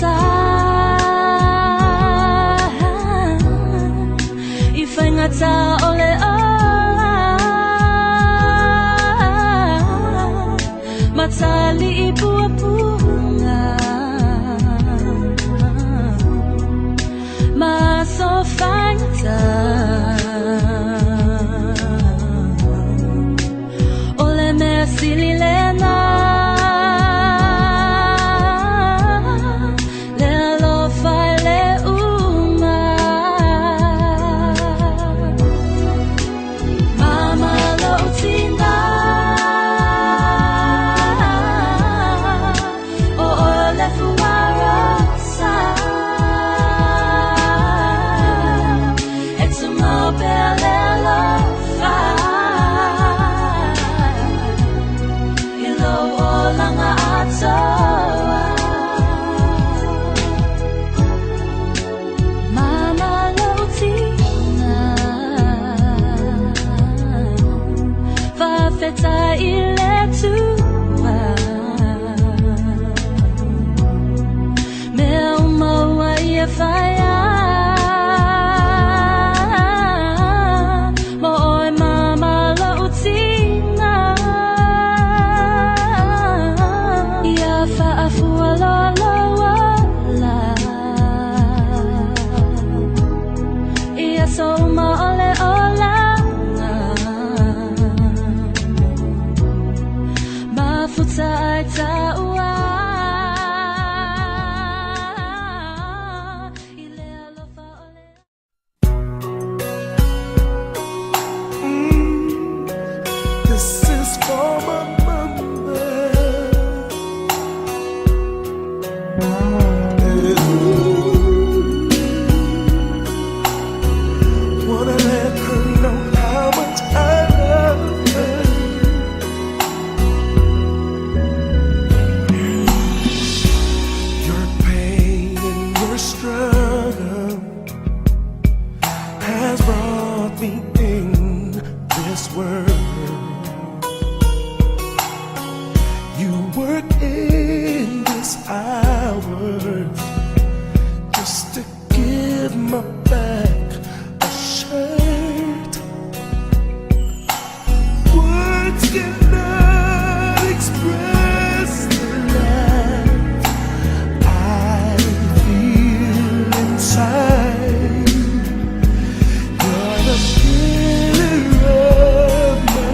xa. I phải ngata ole ola matali ibua bunga maso fangta ole me sililena feta ile tua meu maua ia faya mo oi mama la utina ia fa afua la la wala ia so ma ole ola futa taua ile alofa ole. This is for my mama. Wanna let her know how much I love her. Struggle has brought me in this world. You work in this hour just to give my back a shirt. Words cannot express the love I feel inside. You're the pillar of my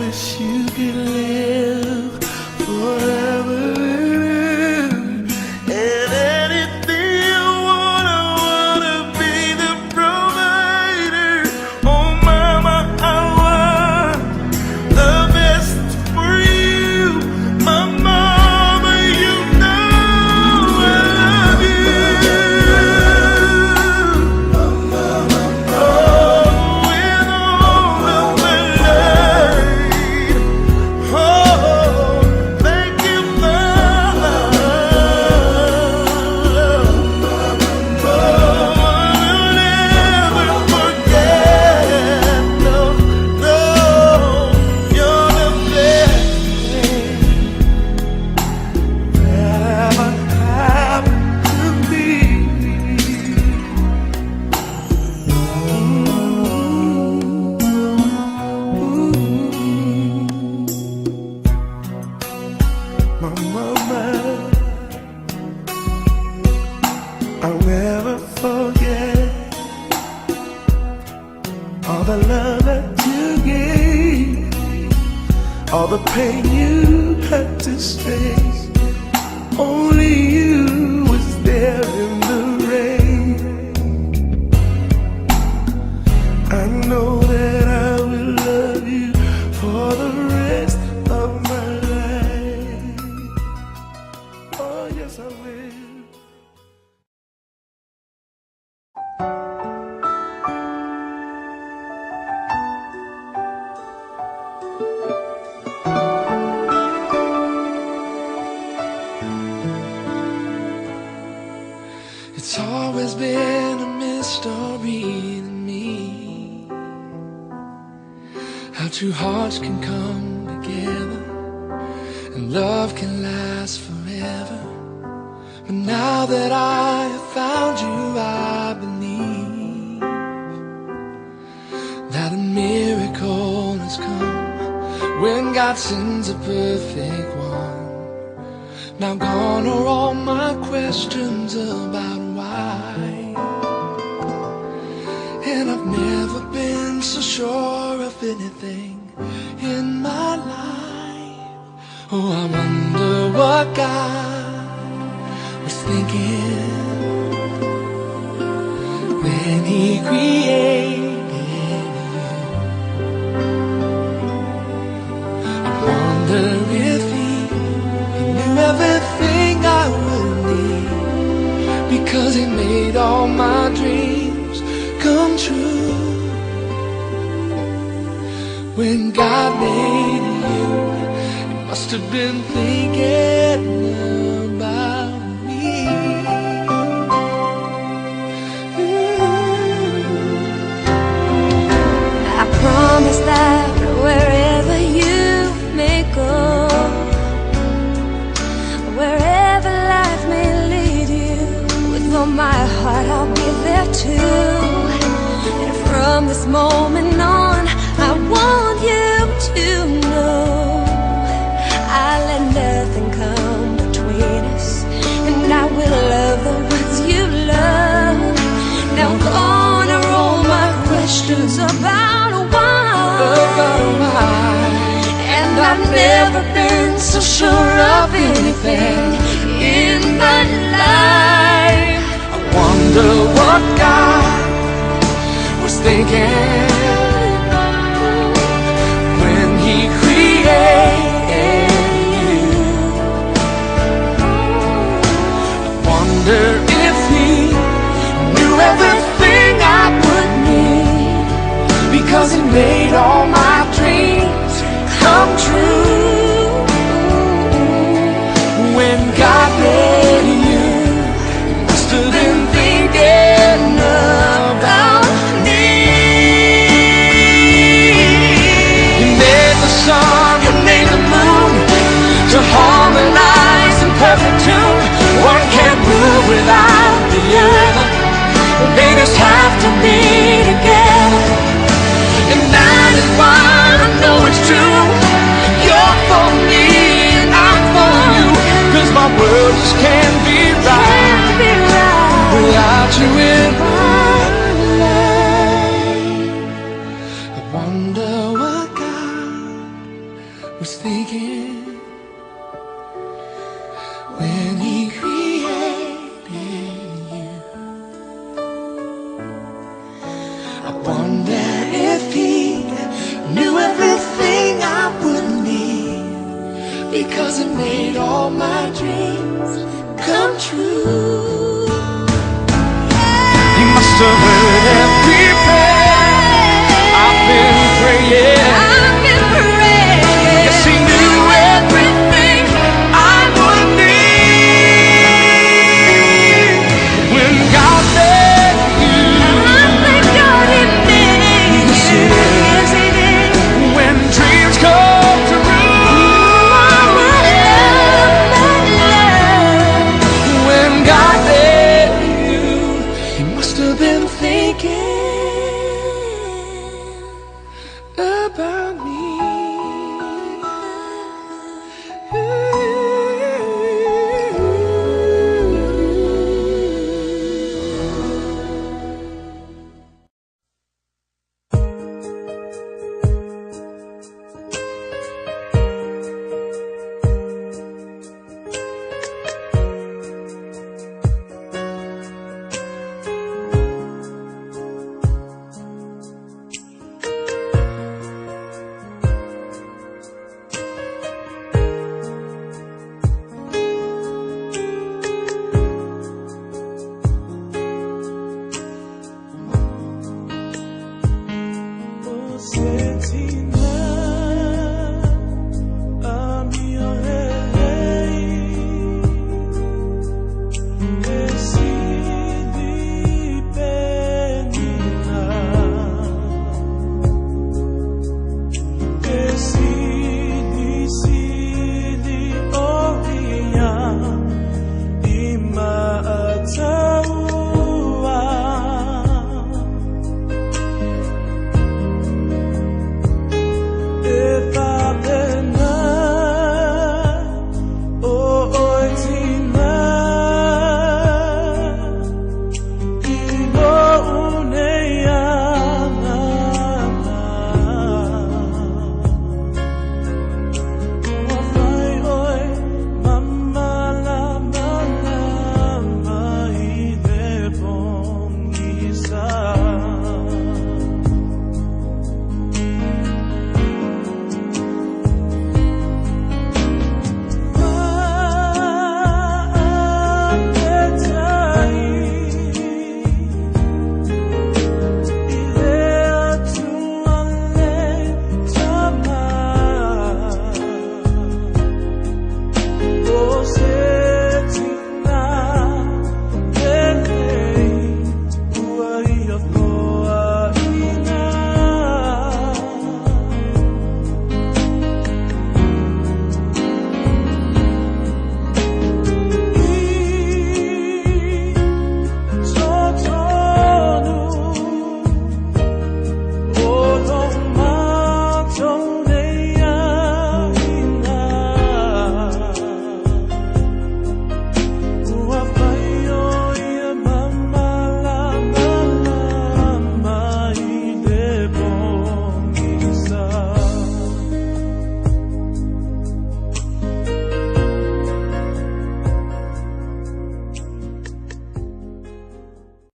wish you could live forever. And anything you want, I wanna be the provider. Oh mama, I want the best for you. My mama, you know I love you. Oh, with all of my life. Oh, thank you, mama. Oh, I'll never forget. No, no, you're the best thing that ever happened to me. My mama, I'll never forget all the love that you gave, all the pain you had to stay. Only you was there in the rain. I know that I will love you for the rest of my life. Oh, yes, I will. It's always been a mystery to me how two hearts can come together and love can last forever. But now that I have found you, I believe that a miracle has come when God sends a perfect one. Now gone are all my questions about why, and I've never been so sure of anything in my life. Oh, I wonder what God was thinking when He created you. I wonder if He knew everything I would need, because He made all my dreams come true. When God made you, He must have been thinking about me. I promise that wherever you may go, wherever life may lead you, with all my heart I'll be there too. And from this moment on, I want you to know I let nothing come between us, and I will love the ones you love. Now gone are all my questions about why, and I've never been so sure of anything in my life. I wonder what God was thinking when He created you. I wonder if He knew everything I would need, because He made all my dreams come true. When God made you, He must have been thinking about me. He made the sun, He made the moon to harmonize in perfect tune. One can't move without the other. They just have to be together, and that is why I know it's true. You're for me and I'm for you, 'cause my world just can't be right without you in my life. I wonder what God was thinking when he created you. I wonder if he knew everything I would need, because it made all my dreams come true. He must have heard every prayer I've been praying. Yes, he knew everything I would need. When God made you, I thank God he made you. Yes, he did. When dreams come true, my love. When God made you, he must have been thinking about me. Sentinel.